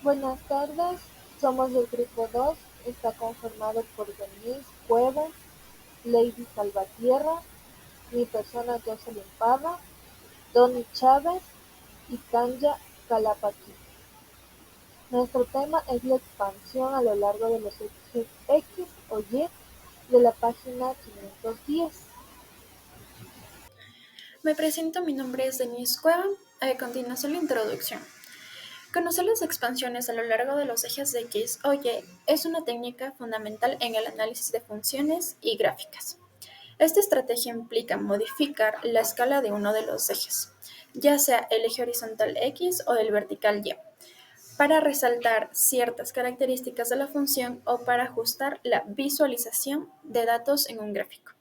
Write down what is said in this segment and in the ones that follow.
Buenas tardes, somos del grupo 2. Está conformado por Denise Cuevas, Lady Salvatierra, mi persona Jocelyn Parra, Donny Chávez y Tanya Calapaqui. Nuestro tema es la expansión a lo largo de los ejes X o Y de la página 510. Me presento, mi nombre es Denise Cueva. A continuación, la introducción. Conocer las expansiones a lo largo de los ejes de X o Y es una técnica fundamental en el análisis de funciones y gráficas. Esta estrategia implica modificar la escala de uno de los ejes, ya sea el eje horizontal X o el vertical Y, para resaltar ciertas características de la función o para ajustar la visualización de datos en un gráfico.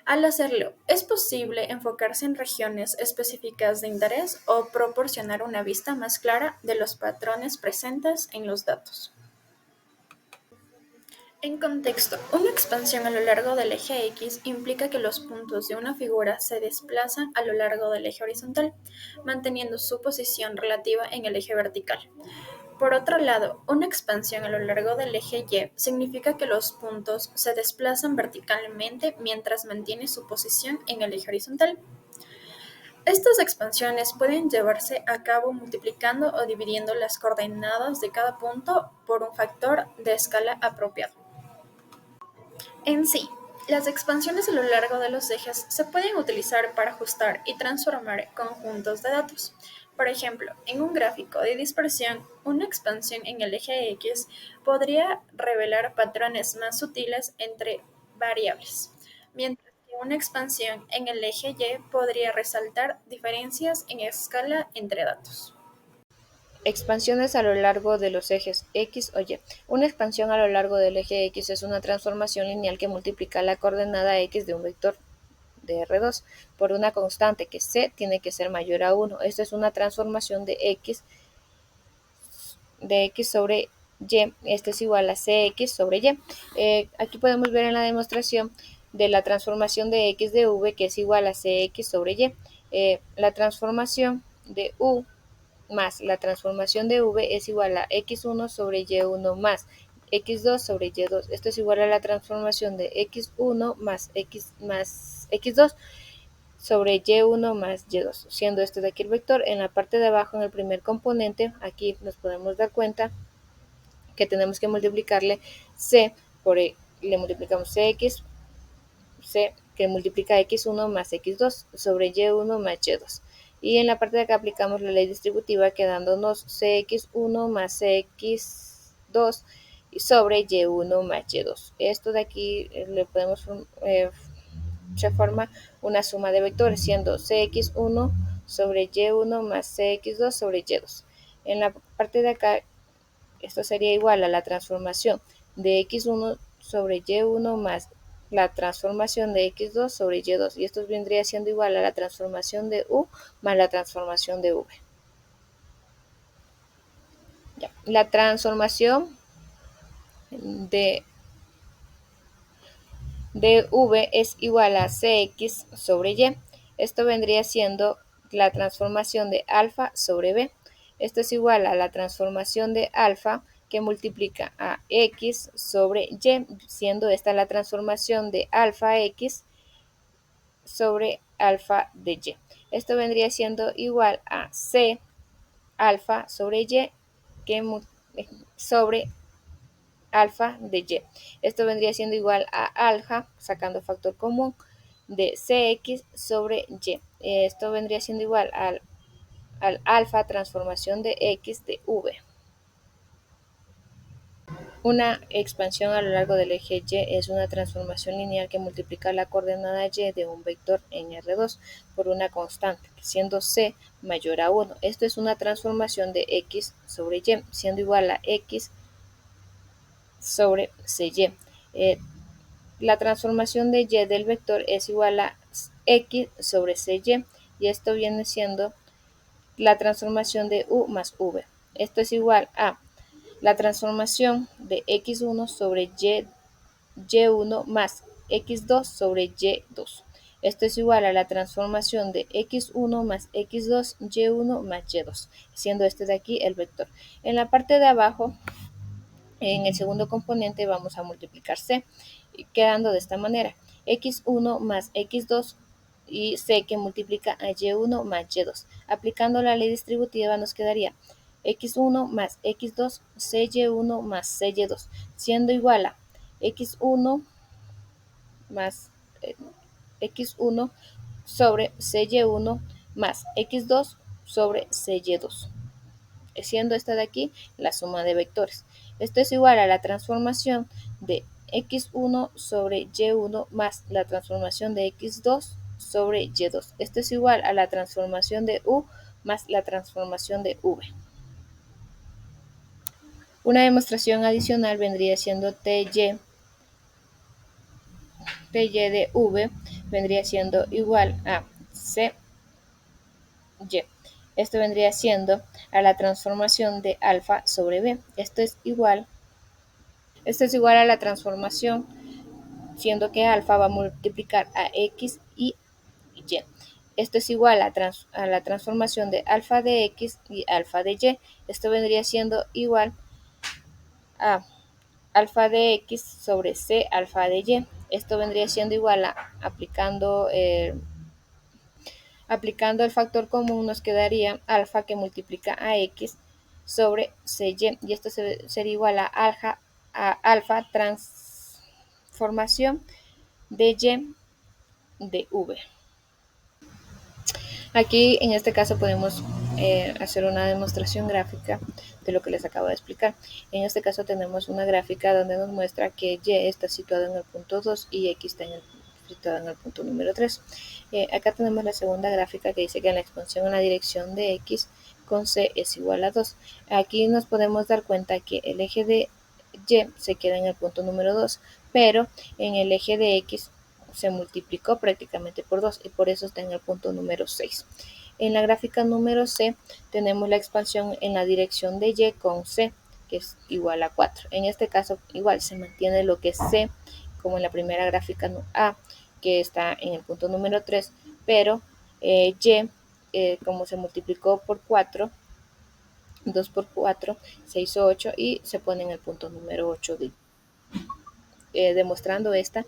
Al hacerlo, es posible enfocarse en regiones específicas de interés o proporcionar una vista más clara de los patrones presentes en los datos. En contexto, una expansión a lo largo del eje X implica que los puntos de una figura se desplazan a lo largo del eje horizontal, manteniendo su posición relativa en el eje vertical. Por otro lado, una expansión a lo largo del eje Y significa que los puntos se desplazan verticalmente mientras mantiene su posición en el eje horizontal. Estas expansiones pueden llevarse a cabo multiplicando o dividiendo las coordenadas de cada punto por un factor de escala apropiado. En sí, las expansiones a lo largo de los ejes se pueden utilizar para ajustar y transformar conjuntos de datos. Por ejemplo, en un gráfico de dispersión, una expansión en el eje X podría revelar patrones más sutiles entre variables, mientras que una expansión en el eje Y podría resaltar diferencias en escala entre datos. Expansiones a lo largo de los ejes X o Y. Una expansión a lo largo del eje X es una transformación lineal que multiplica la coordenada X de un vector de R2 por una constante que C tiene que ser mayor a 1. Esto es una transformación de X sobre Y. Esto es igual a Cx sobre Y. Aquí podemos ver en la demostración de la transformación de X de V, que es igual a Cx sobre Y. La transformación de U más la transformación de V es igual a x1 sobre y1 más x2 sobre y2. Esto es igual a la transformación de x1 más x2 sobre y1 más y2, siendo este de aquí el vector. En la parte de abajo, en el primer componente, aquí nos podemos dar cuenta que tenemos que multiplicarle c por le multiplicamos cx, c que multiplica x1 más x2 sobre y1 más y2. Y en la parte de acá aplicamos la ley distributiva, quedándonos cx1 más cx2 sobre y1 más y2. Esto de aquí le podemos se forma una suma de vectores, siendo cx1 sobre y1 más cx2 sobre y2. En la parte de acá, esto sería igual a la transformación de x1 sobre y1 más la transformación de x2 sobre y2, y esto vendría siendo igual a la transformación de u más la transformación de v. Ya. La transformación de v es igual a cx sobre y. Esto vendría siendo la transformación de alfa sobre b. Esto es igual a la transformación de alfa que multiplica a x sobre y, siendo esta la transformación de alfa x sobre alfa de y. Esto vendría siendo igual a c alfa sobre y que sobre alfa de y. Esto vendría siendo igual a alfa, sacando factor común, de cx sobre y. Esto vendría siendo igual al alfa transformación de x de v. Una expansión a lo largo del eje Y es una transformación lineal que multiplica la coordenada Y de un vector en R2 por una constante, siendo C mayor a 1. Esto es una transformación de X sobre Y, siendo igual a X sobre CY. La transformación de Y del vector es igual a X sobre CY, y esto viene siendo la transformación de U más V. Esto es igual a la transformación de x1 sobre y1 más x2 sobre y2. Esto es igual a la transformación de x1 más x2, y1 más y2, siendo este de aquí el vector. En la parte de abajo, en el segundo componente, vamos a multiplicar c, quedando de esta manera: x1 más x2 y c que multiplica a y1 más y2. Aplicando la ley distributiva nos quedaría x1 más x2, cy1 más cy2, siendo igual a x1 más x1 sobre cy1 más x2 sobre cy2, siendo esta de aquí la suma de vectores. Esto es igual a la transformación de x1 sobre y1 más la transformación de x2 sobre y2. Esto es igual a la transformación de u más la transformación de v. Una demostración adicional vendría siendo ty de v vendría siendo igual a cy. Esto vendría siendo a la transformación de alfa sobre b. Esto es igual a la transformación, siendo que alfa va a multiplicar a x y y. Esto es igual a la transformación de alfa de x y alfa de y. Esto vendría siendo igual a alfa de x sobre c alfa de y. Esto vendría siendo igual a, aplicando el factor común, nos quedaría alfa que multiplica a x sobre cy, y esto sería igual a alfa transformación de y de v. Aquí en este caso podemos hacer una demostración gráfica de lo que les acabo de explicar. En este caso tenemos una gráfica donde nos muestra que y está situado en el punto 2 y x está situado en el punto número 3. Acá tenemos la segunda gráfica que dice que la expansión en la dirección de x con c es igual a 2. Aquí nos podemos dar cuenta que el eje de y se queda en el punto número 2, pero en el eje de x se multiplicó prácticamente por 2 y por eso está en el punto número 6. En la gráfica número C tenemos la expansión en la dirección de y con c, que es igual a 4. En este caso igual se mantiene lo que es c, como en la primera gráfica A, que está en el punto número 3, pero y, como se multiplicó por 4, 2 por 4, 6 o 8, y se pone en el punto número 8, demostrando esta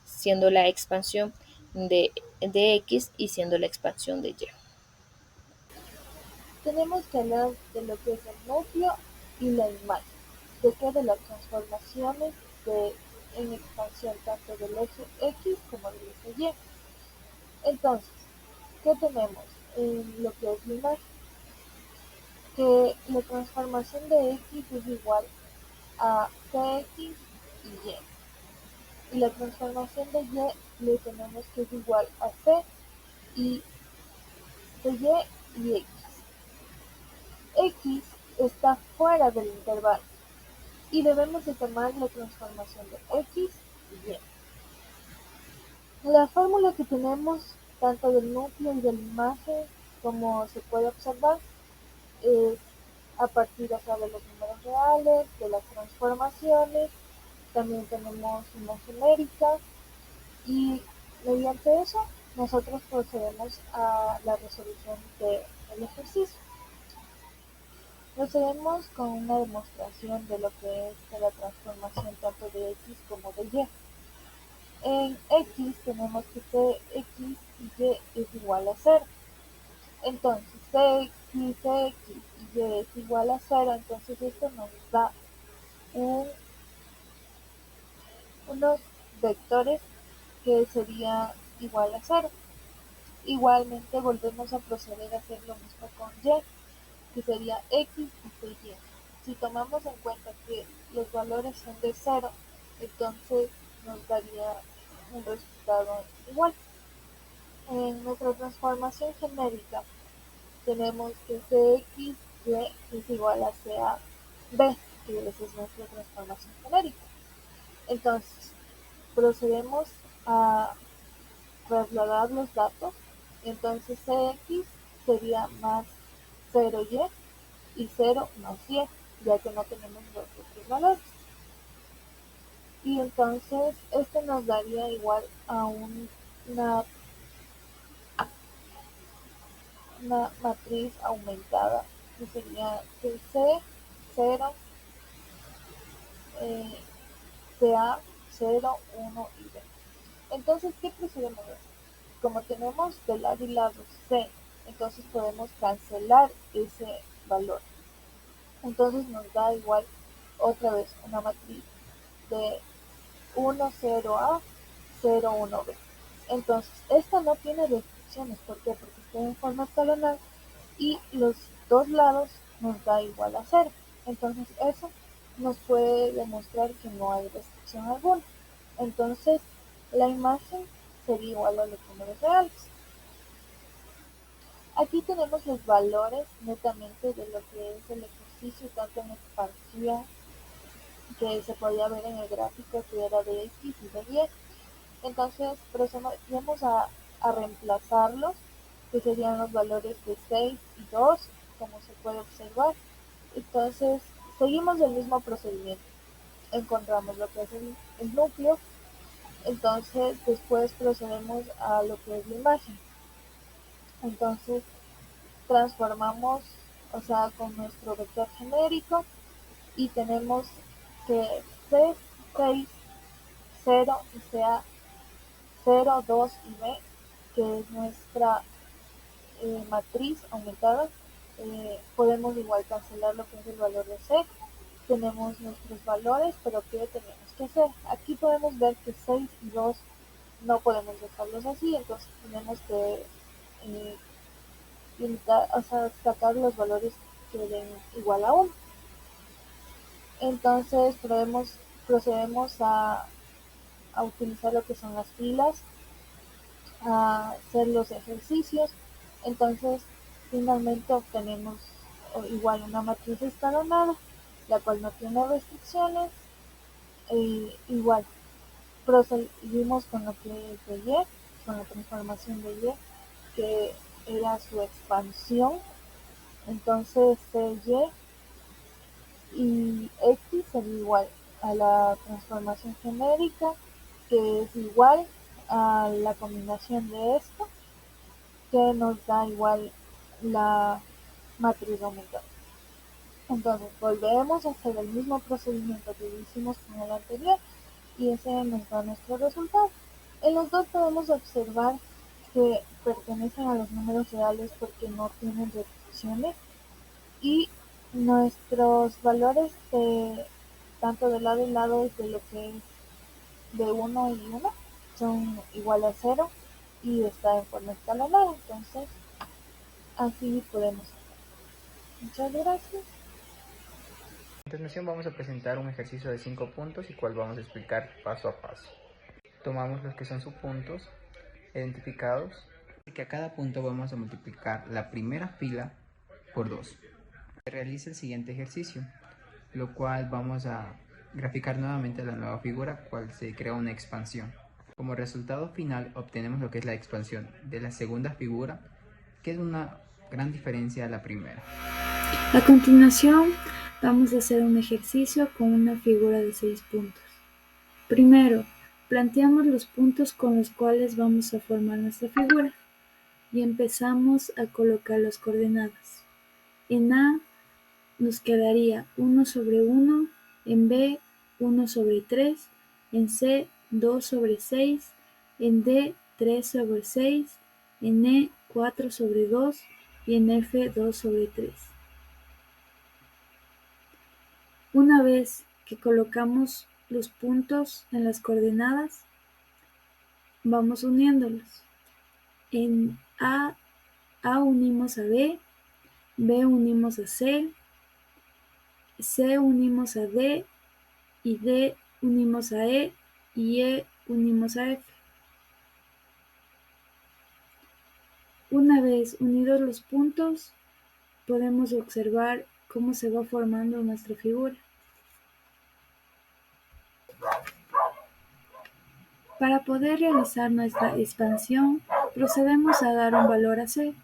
siendo la expansión de x y siendo la expansión de y. Tenemos que hablar de lo que es el núcleo y la imagen, de las transformaciones en expansión tanto del eje X como del eje Y. Entonces, ¿qué tenemos en lo que es la imagen? Que la transformación de X es igual a Cx y Y. Y la transformación de Y le tenemos que es igual a C y de Y X. X está fuera del intervalo y debemos de tomar la transformación de X y Y. La fórmula que tenemos tanto del núcleo y de la imagen, como se puede observar, es a partir de los números reales, de las transformaciones, también tenemos una genérica y mediante eso nosotros procedemos a la resolución del ejercicio. Procedemos con una demostración de lo que es de la transformación tanto de X como de Y. En X tenemos que Cx y Y es igual a 0. Entonces Cx, Cx y Y es igual a 0, entonces esto nos da unos vectores que sería igual a 0. Igualmente volvemos a proceder a hacer lo mismo con Y, que sería X y Y. Si tomamos en cuenta que los valores son de 0, entonces nos daría un resultado igual. En nuestra transformación genérica tenemos que Cx y es igual a CaB, que esa es nuestra transformación genérica. Entonces, procedemos a trasladar los datos. Entonces Cx sería más 0y y 0 más y, ya que no tenemos los otros valores. Y entonces este nos daría igual a una una matriz aumentada, que sería que C, 0, eh, CA, 0, 1 y B. Entonces, ¿qué procedemos a hacer? Como tenemos de lado y lado C, entonces podemos cancelar ese valor. Entonces nos da igual otra vez una matriz de 1, 0A, 0, 1B. Entonces, esta no tiene restricciones. ¿Por qué? Porque está en forma escalonal y los dos lados nos da igual a 0. Entonces, eso nos puede demostrar que no hay restricción alguna. Entonces, la imagen sería igual a los números reales. Aquí tenemos los valores netamente de lo que es el ejercicio, tanto en expansión, que se podía ver en el gráfico que era de X y de Y. Entonces procedemos a reemplazarlos, que serían los valores de 6 y 2, como se puede observar. Entonces seguimos el mismo procedimiento. Encontramos lo que es el núcleo, entonces después procedemos a lo que es la imagen. Entonces transformamos, o sea, con nuestro vector genérico y tenemos que C, 6, 0 sea 0, 2 y B, que es nuestra matriz aumentada. Podemos igual cancelar lo que es el valor de C. Tenemos nuestros valores, pero ¿qué tenemos que hacer? Aquí podemos ver que 6 y 2 no podemos dejarlos así, entonces tenemos que limitar, o sea, sacar los valores que den igual a 1. Entonces procedemos a utilizar lo que son las filas, a hacer los ejercicios. Entonces, finalmente obtenemos igual una matriz escalonada, la cual no tiene restricciones. Igual, procedimos con lo que es de Y, con la transformación de Y, que era su expansión. Entonces, Y X sería igual a la transformación genérica, que es igual a la combinación de esto, que nos da igual la matriz aumentada. Entonces volvemos a hacer el mismo procedimiento que hicimos con el anterior y ese nos da nuestro resultado. En los dos podemos observar que pertenecen a los números reales porque no tienen restricciones y nuestros valores tanto de lado y lado de lo que es de 1 y 1 son igual a 0 y está en forma escalonada. Entonces así podemos hacer. Muchas gracias. A continuación vamos a presentar un ejercicio de 5 puntos y cual vamos a explicar paso a paso. Tomamos los que son subpuntos identificados y que a cada punto vamos a multiplicar la primera fila por 2. Se realiza el siguiente ejercicio, lo cual vamos a graficar nuevamente la nueva figura, cual se crea una expansión. Como resultado final obtenemos lo que es la expansión de la segunda figura, que es una gran diferencia a la primera. A continuación, vamos a hacer un ejercicio con una figura de 6 puntos. Primero, planteamos los puntos con los cuales vamos a formar nuestra figura y empezamos a colocar las coordenadas. En A nos quedaría 1 sobre 1, en B 1 sobre 3, en C 2 sobre 6, en D 3 sobre 6, en E 4 sobre 2 y en F 2 sobre 3. Una vez que colocamos los puntos en las coordenadas, vamos uniéndolos. En A unimos a B, B unimos a C, C unimos a D y D unimos a E y E unimos a F. Una vez unidos los puntos, podemos observar cómo se va formando nuestra figura. Para poder realizar nuestra expansión, procedemos a dar un valor a C,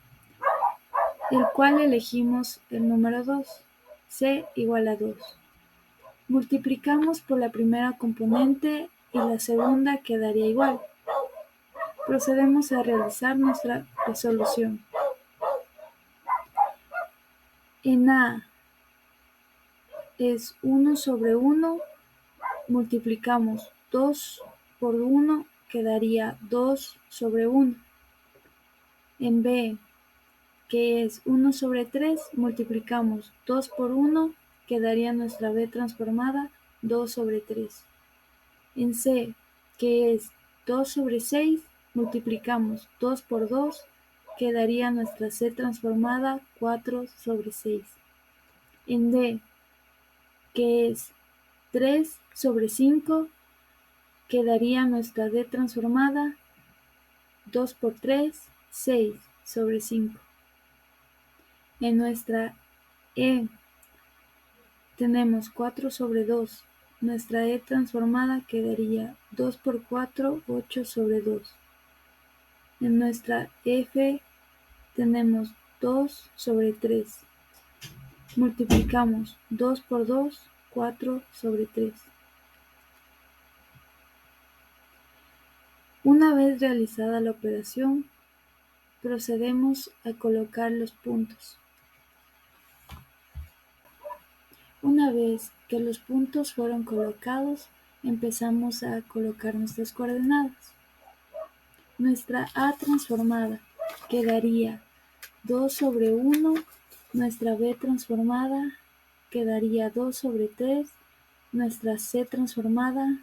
el cual elegimos el número 2, C igual a 2. Multiplicamos por la primera componente y la segunda quedaría igual. Procedemos a realizar nuestra resolución. En A es 1 sobre 1, multiplicamos 2 por 1, quedaría 2 sobre 1. En B, que es 1 sobre 3, multiplicamos 2 por 1, quedaría nuestra B transformada 2 sobre 3. En C, que es 2 sobre 6, multiplicamos 2 por 2, quedaría nuestra C transformada 4 sobre 6. En D, que es 3 sobre 5, quedaría nuestra D transformada 2 por 3, 6 sobre 5. En nuestra E tenemos 4 sobre 2. Nuestra E transformada quedaría 2 por 4, 8 sobre 2. En nuestra F tenemos 2 sobre 3. Multiplicamos 2 por 2, 4 sobre 3. Una vez realizada la operación, procedemos a colocar los puntos. Una vez que los puntos fueron colocados, empezamos a colocar nuestras coordenadas. Nuestra A transformada quedaría 2 sobre 1, nuestra B transformada quedaría 2 sobre 3, nuestra C transformada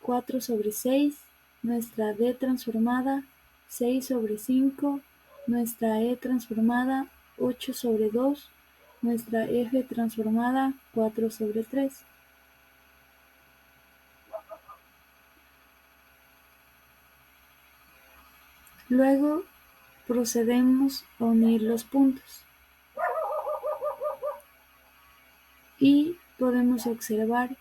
4 sobre 6, nuestra D transformada 6 sobre 5, nuestra E transformada 8 sobre 2, nuestra F transformada 4 sobre 3. Luego procedemos a unir los puntos y podemos observar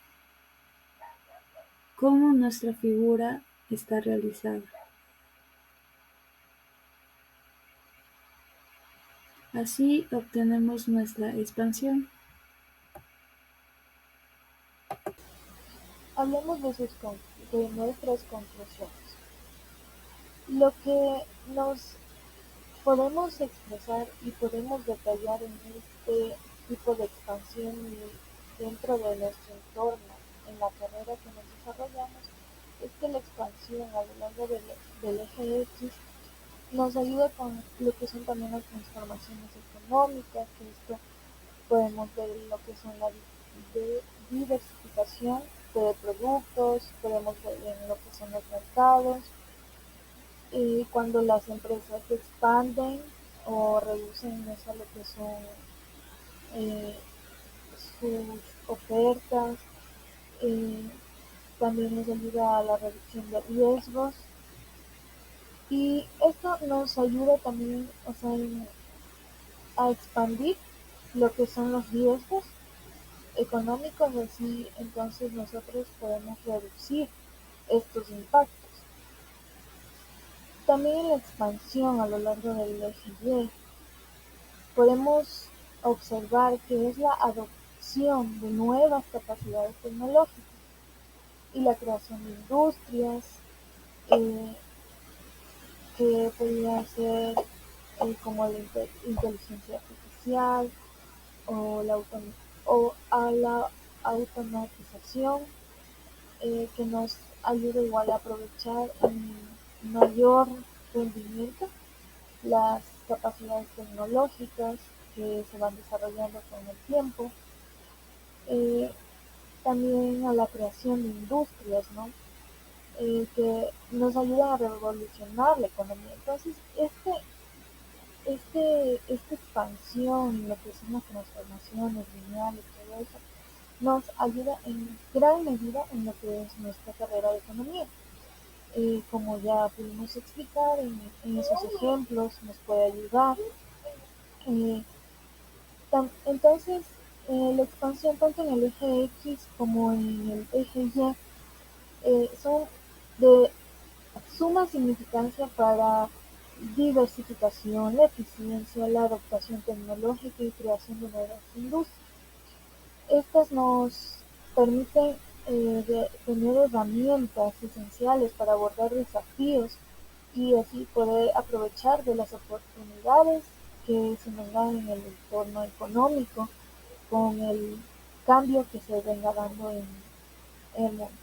cómo nuestra figura está realizada. Así obtenemos nuestra expansión. Hablemos de nuestras conclusiones. Lo que nos podemos expresar y podemos detallar en este tipo de expansión y dentro de nuestro entorno, en la carrera que nos desarrollamos, es que la expansión a lo largo del eje X nos ayuda con lo que son también las transformaciones económicas, que esto podemos ver lo que son la diversificación de productos, podemos ver en lo que son los mercados, y cuando las empresas se expanden o reducen eso lo que son eh, sus ofertas, eh, también nos ayuda a la reducción de riesgos y esto nos ayuda también, o sea, a expandir lo que son los riesgos económicos, así entonces nosotros podemos reducir estos impactos. También en la expansión a lo largo del eje Y podemos observar que es la adopción de nuevas capacidades tecnológicas y la creación de industrias eh, que podría ser como la inteligencia artificial o a la automatización que nos ayuda igual a aprovechar en mayor rendimiento las capacidades tecnológicas que se van desarrollando con el tiempo, eh, también a la creación de industrias, ¿no? Que nos ayudan a revolucionar la economía. Entonces, esta expansión, lo que son las transformaciones lineales, todo eso, nos ayuda en gran medida en lo que es nuestra carrera de economía. Como ya pudimos explicar en esos ejemplos, nos puede ayudar. Eh, entonces, la expansión tanto en el eje X como en el eje Y son de suma significancia para diversificación, la eficiencia, la adaptación tecnológica y creación de nuevas industrias. Estas nos permiten tener herramientas esenciales para abordar desafíos y así poder aprovechar de las oportunidades que se nos da en el entorno económico con el cambio que se venga dando en el mundo.